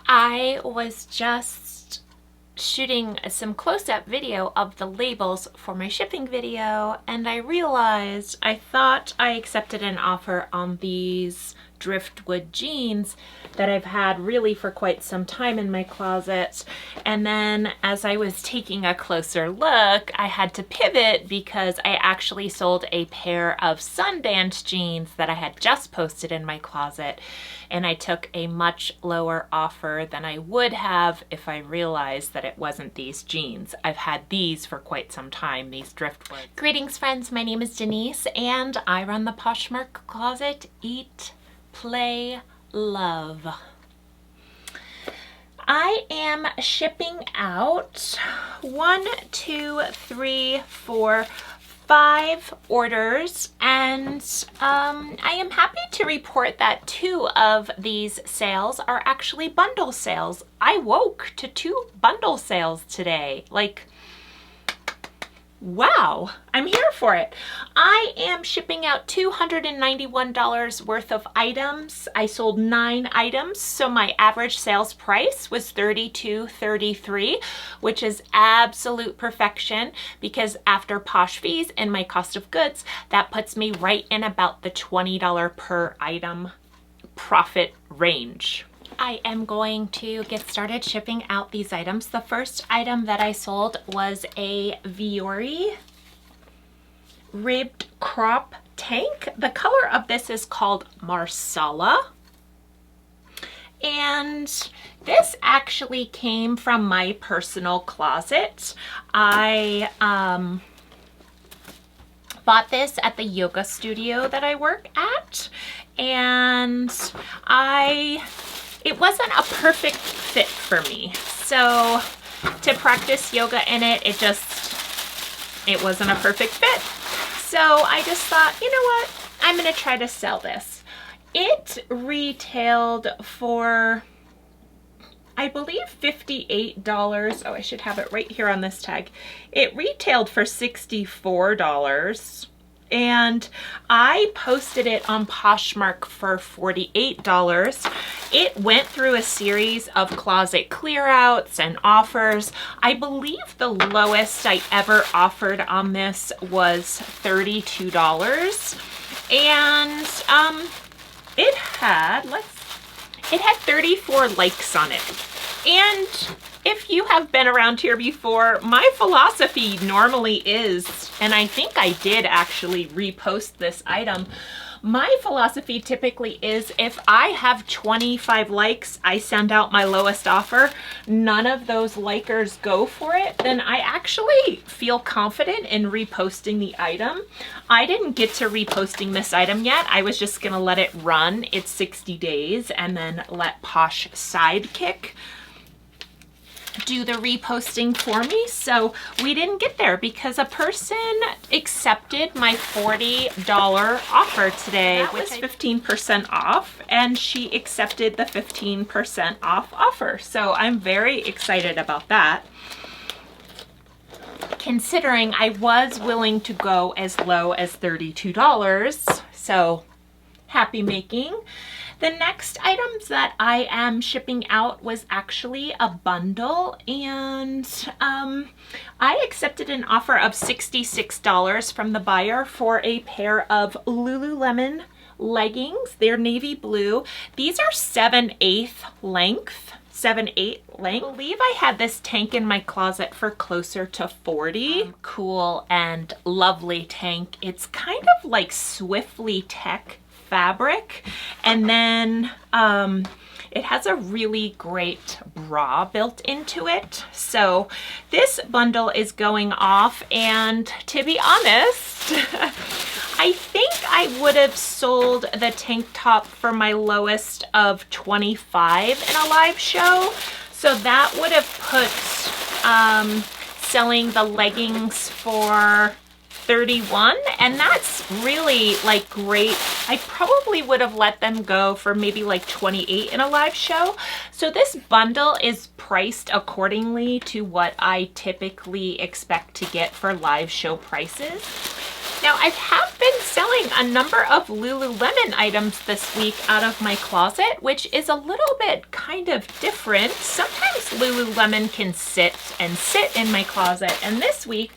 I was just shooting some close-up video of the labels for my shipping video, and I realized I thought I accepted an offer on these driftwood jeans that I've had really for quite some time in my closet. And then as I was taking a closer look, I had to pivot because I actually sold a pair of Sundance jeans that I had just posted in my closet, and I took a much lower offer than I would have if I realized that it wasn't these jeans. I've had these for quite some time, these driftwood. Greetings friends, my name is Denise and I run the Poshmark Closet Eat, Play, Love. I am shipping out 5 orders, and I am happy to report that 2 of these sales are actually bundle sales. I woke to 2 bundle sales today. Like, wow, I'm here for it. I am shipping out $291 worth of items. I sold 9 items, so my average sales price was $32.33, which is absolute perfection because after Posh fees and my cost of goods, that puts me right in about the $20 per item profit range. I am going to get started shipping out these items. The first item that I sold was a Viore ribbed crop tank. The color of this is called Marsala. And this actually came from my personal closet. I bought this at the yoga studio that I work at, and it wasn't a perfect fit for me. So to practice yoga in it, it wasn't a perfect fit. So I just thought, you know what? I'm gonna try to sell this. It retailed for, I believe, $58. Oh, I should have it right here on this tag. It retailed for $64. And I posted it on Poshmark for $48. It went through a series of closet clearouts and offers. I believe the lowest I ever offered on this was $32. And it had 34 likes on it. And if you have been around here before, my philosophy normally is, and I think I did actually repost this item, my philosophy typically is if I have 25 likes, I send out my lowest offer, none of those likers go for it, then I actually feel confident in reposting the item. I didn't get to reposting this item yet. I was just gonna let it run its 60 days and then let Posh Sidekick do the reposting for me. So we didn't get there because a person accepted my $40 offer today, which was 15% off, and she accepted the 15% off offer. So I'm very excited about that, considering I was willing to go as low as $32. So happy making. The next items that I am shipping out was actually a bundle, and I accepted an offer of $66 from the buyer for a pair of Lululemon leggings. They're navy blue. These are 7/8 length. 7/8 length. I believe I had this tank in my closet for closer to 40. Cool and lovely tank. It's kind of like Swiftly Tech fabric, and then it has a really great bra built into it. So this bundle is going off, and to be honest, I think I would have sold the tank top for my lowest of 25 in a live show. So that would have put selling the leggings for 31, and that's really like great. I probably would have let them go for maybe like 28 in a live show. So this bundle is priced accordingly to what I typically expect to get for live show prices. Now, I have been selling a number of Lululemon items this week out of my closet, which is a little bit kind of different. Sometimes Lululemon can sit in my closet, and this week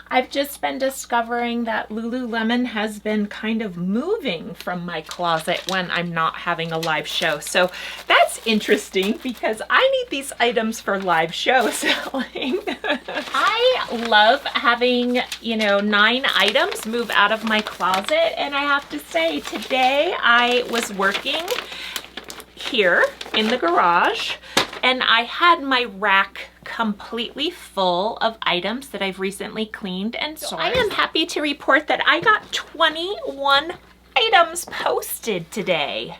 I've just been discovering that Lululemon has been kind of moving from my closet when I'm not having a live show. So that's interesting because I need these items for live show selling. I love having, 9 items move out of my closet. And I have to say, today I was working here in the garage and I had my rack completely full of items that I've recently cleaned and sourced. So I am happy to report that I got 21 items posted today.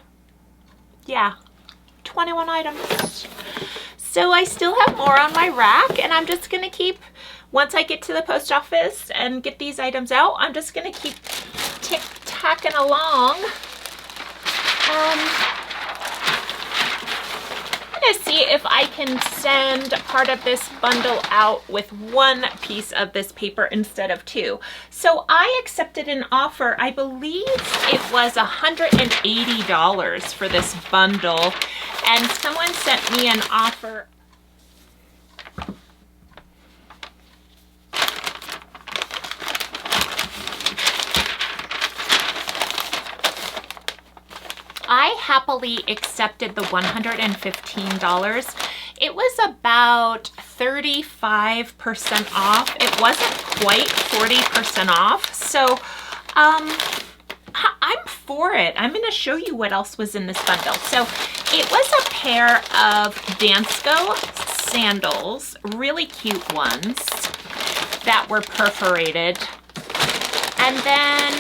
Yeah, 21 items. So I still have more on my rack, and I'm just gonna keep, once I get to the post office and get these items out, I'm just gonna keep tick-tacking along. I'm gonna see if I can send part of this bundle out with one piece of this paper instead of 2. So I accepted an offer, I believe it was $180 for this bundle, and someone sent me an offer. I happily accepted the $115. It was about 35% off. It wasn't quite 40% off. So I'm for it. I'm going to show you what else was in this bundle. So it was a pair of Dansko sandals, really cute ones that were perforated. And then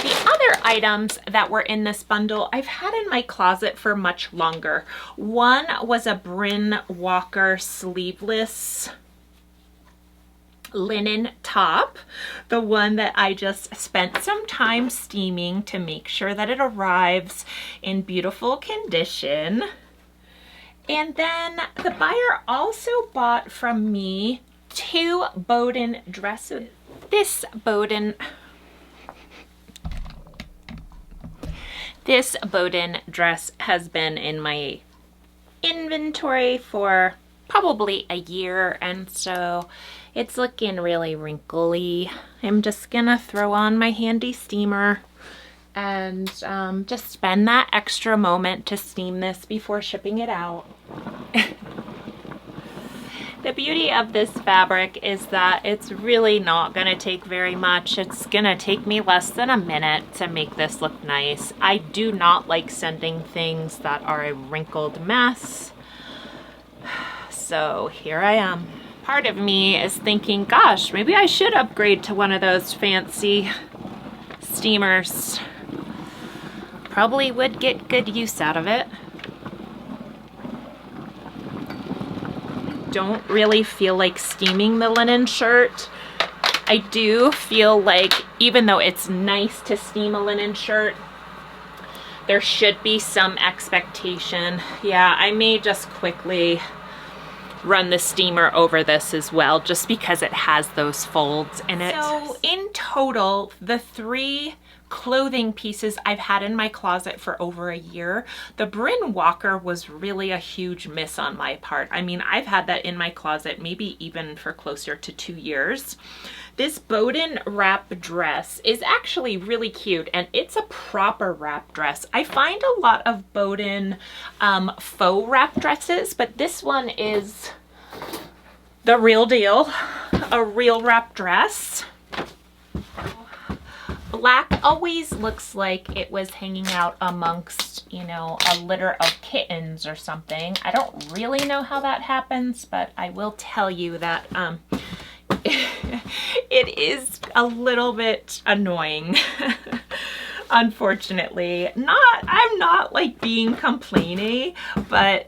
the other items that were in this bundle I've had in my closet for much longer. One was a Bryn Walker sleeveless linen top, the one that I just spent some time steaming to make sure that it arrives in beautiful condition. And then the buyer also bought from me 2 Bowden dresses. This Bowden dress has been in my inventory for probably a year, and so it's looking really wrinkly. I'm just gonna throw on my handy steamer and just spend that extra moment to steam this before shipping it out. The beauty of this fabric is that it's really not gonna take very much. It's gonna take me less than a minute to make this look nice. I do not like sending things that are a wrinkled mess. So here I am. Part of me is thinking, gosh, maybe I should upgrade to one of those fancy steamers. Probably would get good use out of it. Don't really feel like steaming the linen shirt. I do feel like even though it's nice to steam a linen shirt, there should be some expectation. Yeah, I may just quickly run the steamer over this as well, just because it has those folds in it. So in total, the 3 clothing pieces I've had in my closet for over a year, the Bryn Walker was really a huge miss on my part. I mean, I've had that in my closet maybe even for closer to 2 years. This Bowden wrap dress is actually really cute, and it's a proper wrap dress. I find a lot of Bowden faux wrap dresses, but this one is the real deal, a real wrap dress. Black always looks like it was hanging out amongst, a litter of kittens or something. I don't really know how that happens, but I will tell you that it is a little bit annoying. Unfortunately. I'm not like being complaining, but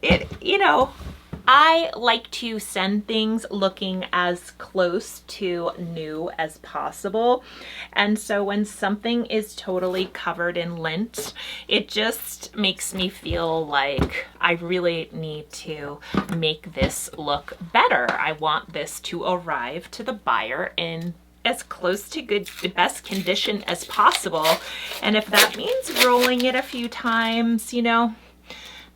I like to send things looking as close to new as possible. And so when something is totally covered in lint, it just makes me feel like I really need to make this look better. I want this to arrive to the buyer in as close to good, the best condition as possible. And if that means rolling it a few times, you know,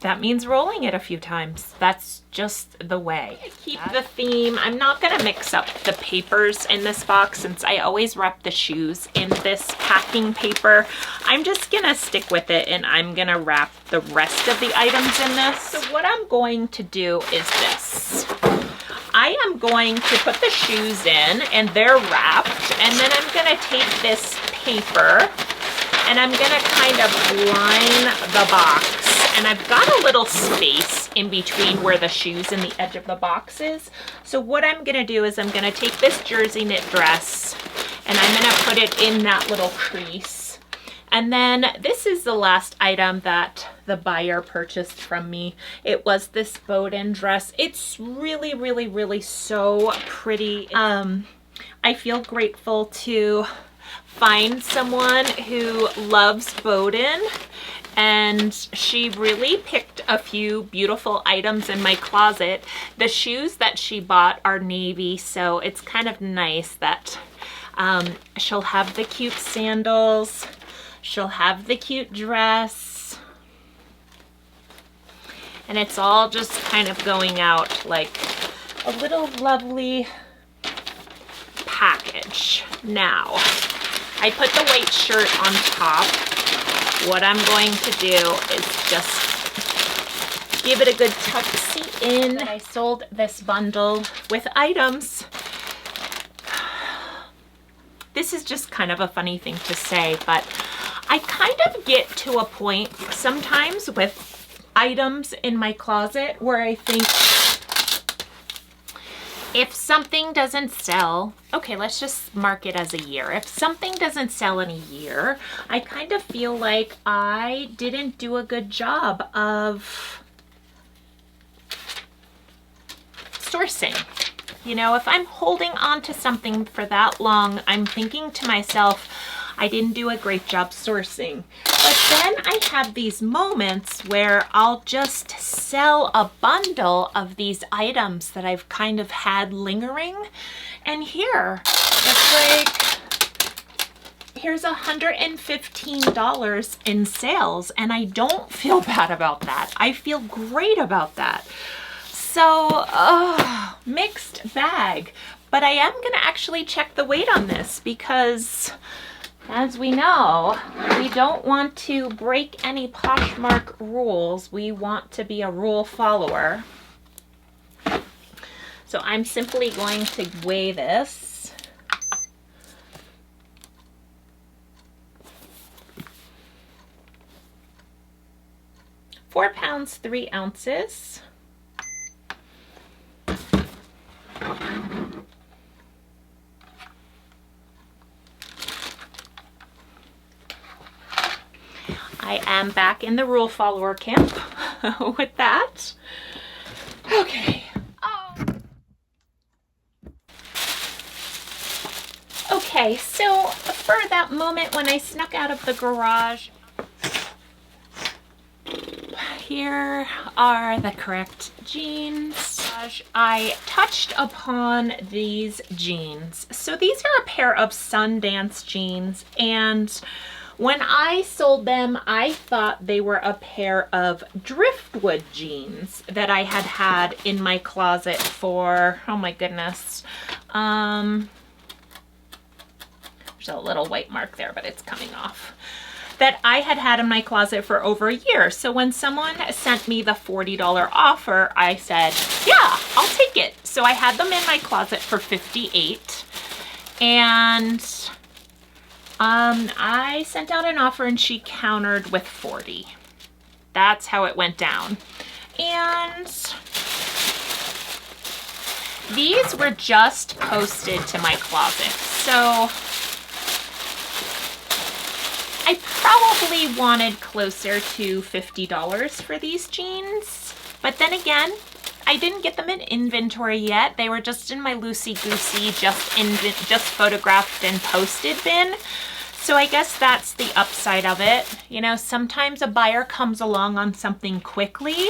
that means rolling it a few times. That's just the way. Keep the theme. I'm not gonna mix up the papers in this box since I always wrap the shoes in this packing paper. I'm just gonna stick with it and I'm gonna wrap the rest of the items in this. So what I'm going to do is this. I am going to put the shoes in and they're wrapped, and then I'm gonna take this paper and I'm gonna kind of line the box. And I've got a little space in between where the shoes and the edge of the box is. So what I'm gonna do is I'm gonna take this jersey knit dress and I'm gonna put it in that little crease. And then this is the last item that the buyer purchased from me. It was this Bowden dress. It's really, really, really so pretty. I feel grateful to find someone who loves Bowden, and she really picked a few beautiful items in my closet. The shoes that she bought are navy, so it's kind of nice that she'll have the cute sandals, she'll have the cute dress, and it's all just kind of going out like a little lovely package. Now, I put the white shirt on top. What I'm going to do is just give it a good tuck-see in. I sold this bundle with items. This is just kind of a funny thing to say, but I kind of get to a point sometimes with items in my closet where I think, if something doesn't sell, okay, let's just mark it as a year. If something doesn't sell in a year, I kind of feel like I didn't do a good job of sourcing. You know, if I'm holding on to something for that long, I'm thinking to myself, I didn't do a great job sourcing. But then I have these moments where I'll just sell a bundle of these items that I've kind of had lingering. And here, it's like, here's $115 in sales, and I don't feel bad about that. I feel great about that. So, mixed bag. But I am gonna actually check the weight on this because, as we know, we don't want to break any Poshmark rules. We want to be a rule follower. So I'm simply going to weigh this. £4 3 ounces. I am back in the rule follower camp with that. Okay. Okay, so for that moment when I snuck out of the garage, here are the correct jeans. I touched upon these jeans. So these are a pair of Sundance jeans, and when I sold them, I thought they were a pair of driftwood jeans that I had had in my closet for, oh my goodness. There's a little white mark there, but it's coming off. That I had had in my closet for over a year. So when someone sent me the $40 offer, I said, yeah, I'll take it. So I had them in my closet for $58, and I sent out an offer and she countered with $40. That's how it went down. And these were just posted to my closet. So I probably wanted closer to $50 for these jeans. But then again, I didn't get them in inventory yet. They were just in my loosey-goosey, just photographed and posted bin. So I guess that's the upside of it. You know, sometimes a buyer comes along on something quickly,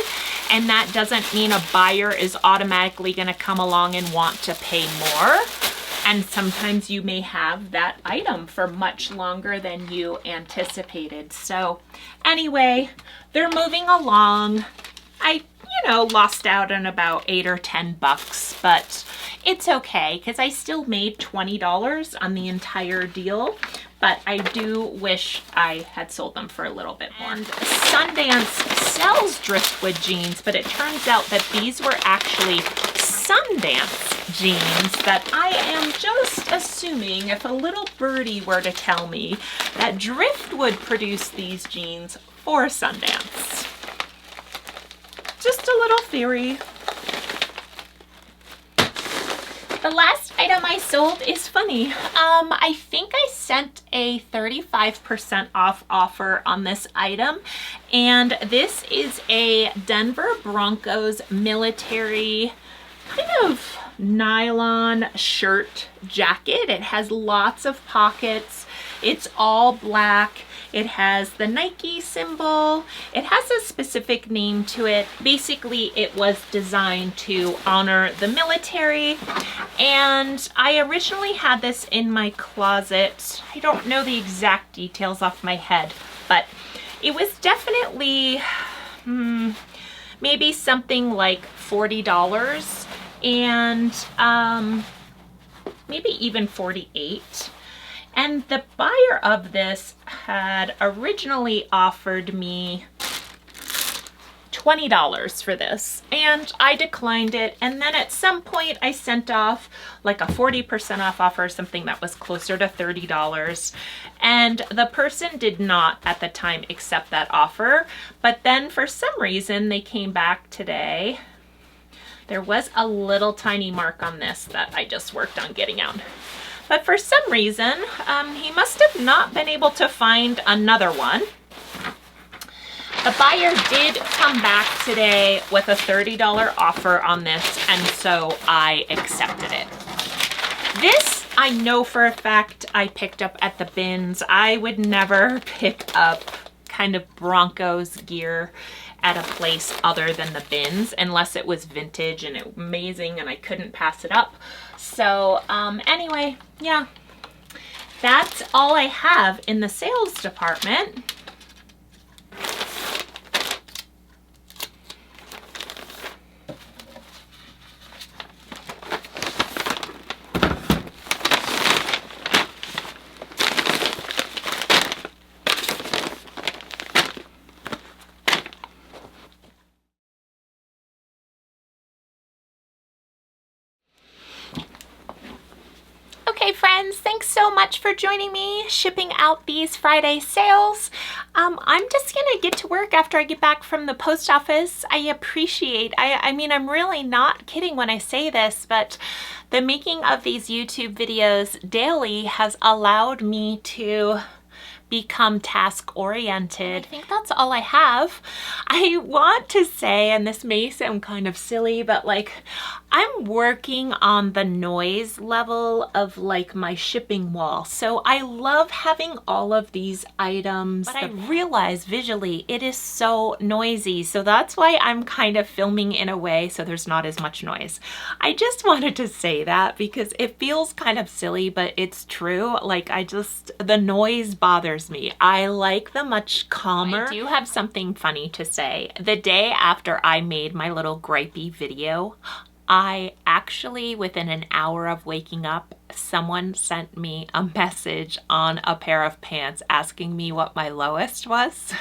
and that doesn't mean a buyer is automatically gonna come along and want to pay more. And sometimes you may have that item for much longer than you anticipated. So anyway, they're moving along. I, lost out on about $8 or $10, but it's okay because I still made $20 on the entire deal. But I do wish I had sold them for a little bit more. And Sundance sells driftwood jeans, but it turns out that these were actually Sundance jeans that I am just assuming, if a little birdie were to tell me, that Driftwood produced these jeans for Sundance. Just a little theory. The last item I sold is funny. I think I sent a 35% off offer on this item, and this is a Denver Broncos military kind of nylon shirt jacket. It has lots of pockets. It's all black. It has the Nike symbol. It has a specific name to it. Basically, it was designed to honor the military. And I originally had this in my closet. I don't know the exact details off my head, but it was definitely maybe something like $40 and maybe even $48. And the buyer of this had originally offered me $20 for this, and I declined it. And then at some point I sent off like a 40% off offer, something that was closer to $30. And the person did not at the time accept that offer. But then for some reason they came back today. There was a little tiny mark on this that I just worked on getting out. But for some reason, he must have not been able to find another one. The buyer did come back today with a $30 offer on this, and so I accepted it. This, I know for a fact, I picked up at the bins. I would never pick up kind of Broncos gear at a place other than the bins unless it was vintage and it was amazing and I couldn't pass it up. So anyway, yeah, that's all I have in the sales department. Okay friends, thanks so much for joining me shipping out these Friday sales. I'm just gonna get to work after I get back from the post office. I appreciate, I mean, I'm really not kidding when I say this, but the making of these YouTube videos daily has allowed me to become task-oriented. I think that's all I have. I want to say, and this may sound kind of silly, but like I'm working on the noise level of like my shipping wall. So I love having all of these items, but I realize visually it is so noisy. So that's why I'm kind of filming in a way so there's not as much noise. I just wanted to say that because it feels kind of silly, but it's true. Like the noise bothers me. I like the much calmer. I do have something funny to say. The day after I made my little gripey video, I actually, within an hour of waking up, someone sent me a message on a pair of pants asking me what my lowest was.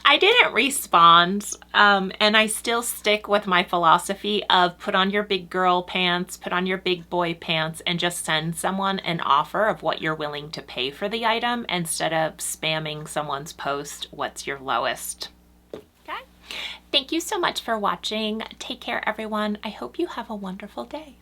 I didn't respond, and I still stick with my philosophy of put on your big girl pants, put on your big boy pants, and just send someone an offer of what you're willing to pay for the item instead of spamming someone's post, what's your lowest? Okay. Thank you so much for watching. Take care, everyone. I hope you have a wonderful day.